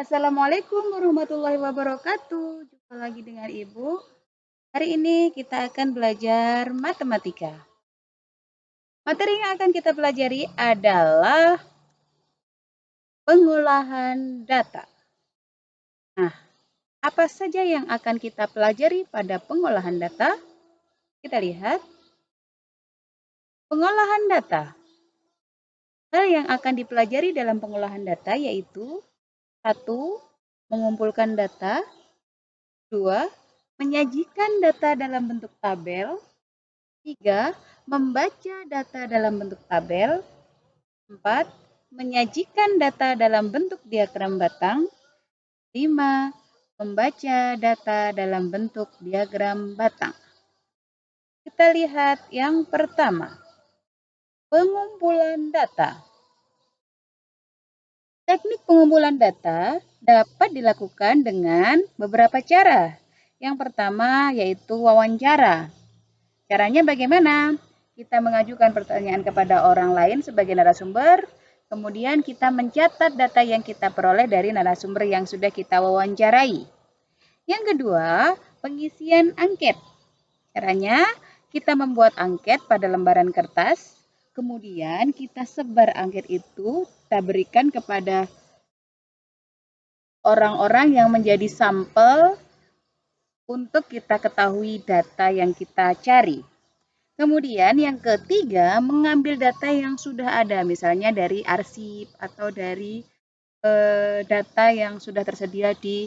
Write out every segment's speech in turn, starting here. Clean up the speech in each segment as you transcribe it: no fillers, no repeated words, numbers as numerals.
Assalamualaikum warahmatullahi wabarakatuh. Jumpa lagi dengan Ibu. Hari ini kita akan belajar matematika. Materi yang akan kita pelajari adalah pengolahan data. Nah, apa saja yang akan kita pelajari pada pengolahan data? Kita lihat. Pengolahan data. Hal yang akan dipelajari dalam pengolahan data yaitu 1. Mengumpulkan data. 2. Menyajikan data dalam bentuk tabel. 3. Membaca data dalam bentuk tabel. 4. Menyajikan data dalam bentuk diagram batang. 5. Membaca data dalam bentuk diagram batang. Kita lihat yang pertama. Pengumpulan data. Teknik pengumpulan data dapat dilakukan dengan beberapa cara. Yang pertama yaitu wawancara. Caranya bagaimana? Kita mengajukan pertanyaan kepada orang lain sebagai narasumber, kemudian kita mencatat data yang kita peroleh dari narasumber yang sudah kita wawancarai. Yang kedua, pengisian angket. Caranya, kita membuat angket pada lembaran kertas, kemudian kita sebar angket itu, kita berikan kepada orang-orang yang menjadi sampel untuk kita ketahui data yang kita cari. Kemudian yang ketiga, mengambil data yang sudah ada, misalnya dari arsip atau dari data yang sudah tersedia di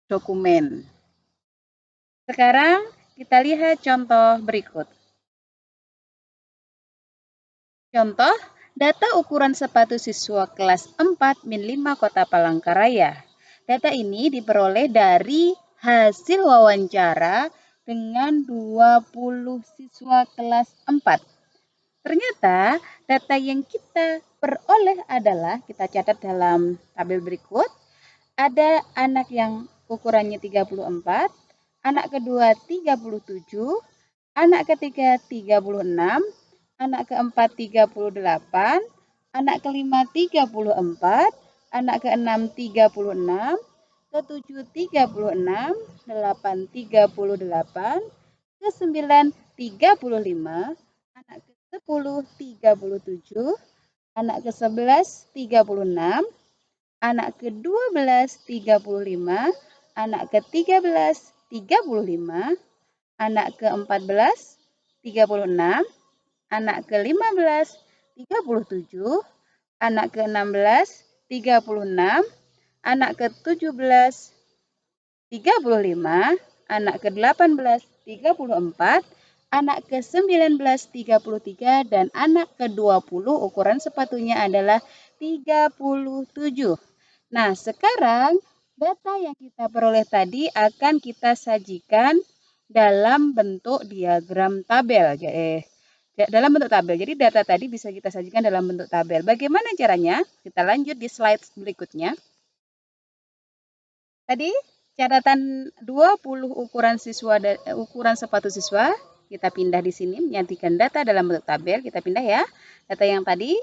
dokumen. Sekarang kita lihat contoh berikut. Contoh, data ukuran sepatu siswa kelas 4-5 Kota Palangkaraya. Data ini diperoleh dari hasil wawancara dengan 20 siswa kelas 4. Ternyata data yang kita peroleh adalah, kita catat dalam tabel berikut, ada anak yang ukurannya 34, anak kedua 37, anak ketiga 36, anak keempat 38, anak kelima 34, anak keenam 36, ketujuh 36, 8 38, ke-9 35, anak ke-10 37, anak ke-11 36, anak ke-12 35, anak ke-13 35, anak ke-14 36, anak ke-15 37, anak ke-16 36, anak ke-17 35, anak ke-18 34, anak ke-19 33, dan anak ke-20 ukuran sepatunya adalah 37. Nah, sekarang data yang kita peroleh tadi akan kita sajikan dalam bentuk diagram tabel. Dalam bentuk tabel. Jadi data tadi bisa kita sajikan dalam bentuk tabel. Bagaimana caranya? Kita lanjut di slide berikutnya. Tadi catatan 20 ukuran sepatu siswa, kita pindah di sini menyajikan data dalam bentuk tabel. Kita pindah ya. Data yang tadi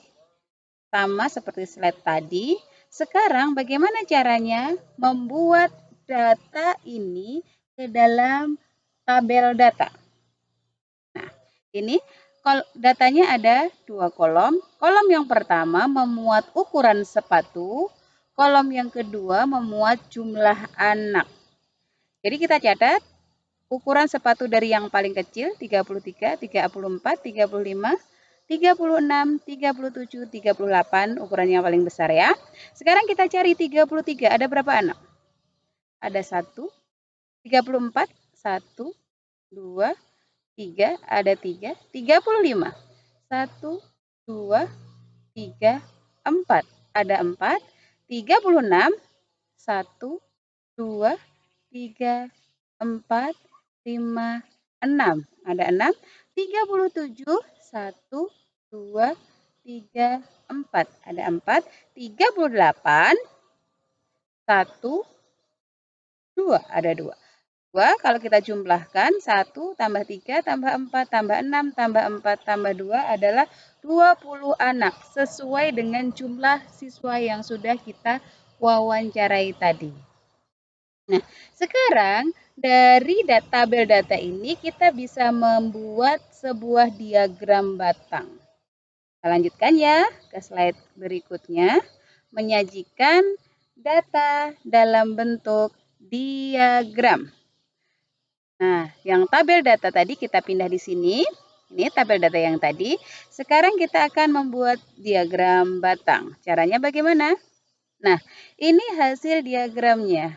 sama seperti slide tadi. Sekarang bagaimana caranya membuat data ini ke dalam tabel data? Nah, ini datanya ada 2 kolom. Kolom yang pertama memuat ukuran sepatu, kolom yang kedua memuat jumlah anak. Jadi kita catat ukuran sepatu dari yang paling kecil 33, 34, 35, 36, 37, 38, ukurannya yang paling besar ya. Sekarang kita cari 33, ada berapa anak? Ada 1, 34, 1, 2, 3, ada 3, 35. 1, 2, 3, 4, ada 4, 36, 1, 2, 3, 4, 5, 6, ada 6, 37, 1, 2, 3, 4, ada 4, 38, 1, 2, ada 2. 2, kalau kita jumlahkan 1 tambah 3 tambah 4 tambah 6 tambah 4 tambah 2 adalah 20 anak sesuai dengan jumlah siswa yang sudah kita wawancarai tadi. Nah, sekarang dari tabel data ini kita bisa membuat sebuah diagram batang. Kita lanjutkan ya ke slide berikutnya, menyajikan data dalam bentuk diagram. Nah, yang tabel data tadi kita pindah di sini. Ini tabel data yang tadi. Sekarang kita akan membuat diagram batang. Caranya bagaimana? Nah, ini hasil diagramnya.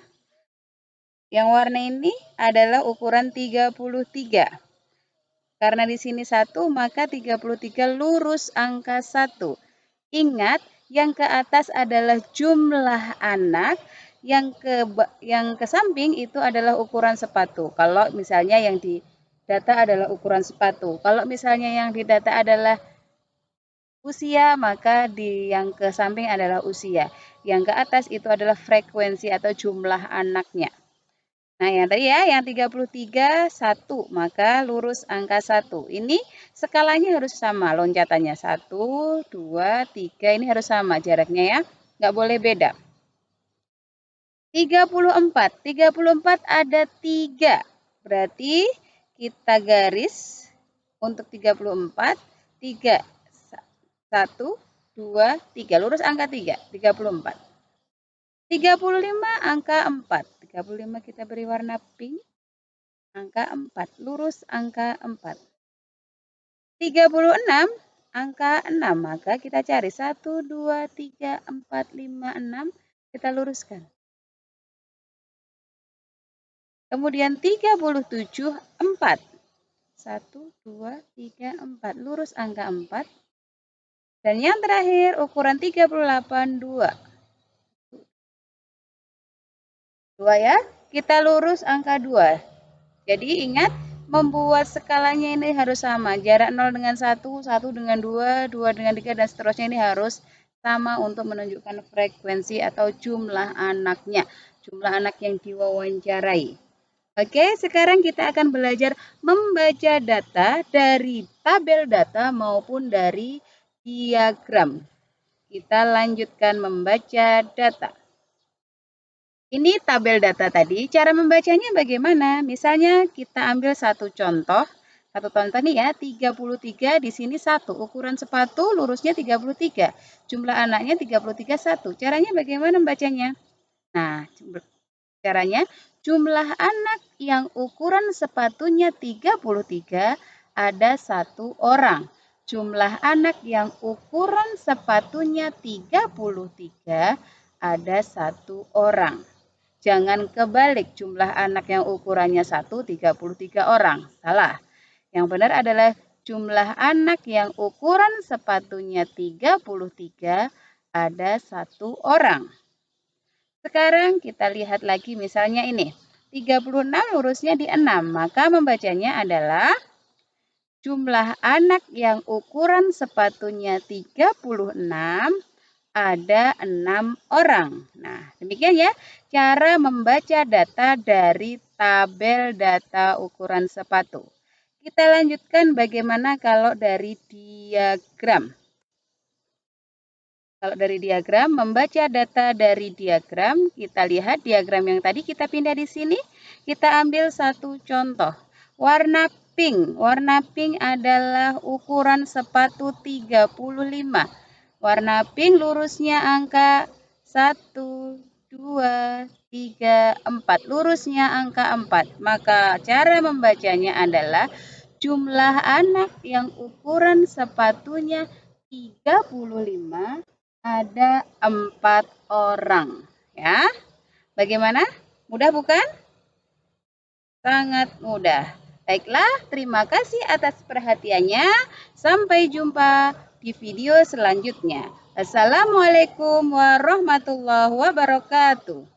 Yang warna ini adalah ukuran 33. Karena di sini 1, maka 33 lurus angka 1. Ingat, yang ke atas adalah jumlah anak, yang ke samping itu adalah ukuran sepatu. Kalau misalnya yang di data adalah ukuran sepatu. Kalau misalnya yang di data adalah usia, maka yang ke samping adalah usia. Yang ke atas itu adalah frekuensi atau jumlah anaknya. Nah, yang tadi ya, yang 33, 1, maka lurus angka 1. Ini skalanya harus sama, loncatannya 1, 2, 3, ini harus sama jaraknya ya, nggak boleh beda. 34 ada 3, berarti kita garis untuk 34, 3, 1, 2, 3, lurus angka 3, 34. 35 angka 4. 35 kita beri warna pink. Angka 4. Lurus angka 4. 36 angka 6. Maka kita cari 1, 2, 3, 4, 5, 6. Kita luruskan. Kemudian 37 4. 1, 2, 3, 4. Lurus angka 4. Dan yang terakhir ukuran 38 2. 2 ya. Kita lurus angka 2. Jadi ingat, membuat skalanya ini harus sama. Jarak 0 dengan 1, 1 dengan 2, 2 dengan 3, dan seterusnya ini harus sama untuk menunjukkan frekuensi atau jumlah anaknya. Jumlah anak yang diwawancarai. Oke, sekarang kita akan belajar membaca data dari tabel data maupun dari diagram. Kita lanjutkan membaca data. Ini tabel data tadi, cara membacanya bagaimana? Misalnya kita ambil satu contoh nih ya, 33 di sini 1, ukuran sepatu lurusnya 33, jumlah anaknya 33 1. Caranya bagaimana membacanya? Nah, caranya jumlah anak yang ukuran sepatunya 33 ada 1 orang. Jumlah anak yang ukuran sepatunya 33 ada 1 orang. Jangan kebalik, jumlah anak yang ukurannya 1, 33 orang. Salah. Yang benar adalah jumlah anak yang ukuran sepatunya 33 ada 1 orang. Sekarang kita lihat lagi misalnya ini. 36 lurusnya di 6, maka membacanya adalah jumlah anak yang ukuran sepatunya 36 ada 6 orang. Nah, demikian ya cara membaca data dari tabel data ukuran sepatu. Kita lanjutkan bagaimana kalau dari diagram. Kalau dari diagram, membaca data dari diagram, kita lihat diagram yang tadi kita pindah di sini. Kita ambil satu contoh. Warna pink. Warna pink adalah ukuran sepatu 35. Warna pink lurusnya angka 1, 2, 3, 4. Lurusnya angka 4. Maka cara membacanya adalah jumlah anak yang ukuran sepatunya 35 ada 4 orang. Ya, bagaimana? Mudah bukan? Sangat mudah. Baiklah, terima kasih atas perhatiannya. Sampai jumpa di video selanjutnya. Assalamualaikum warahmatullahi wabarakatuh.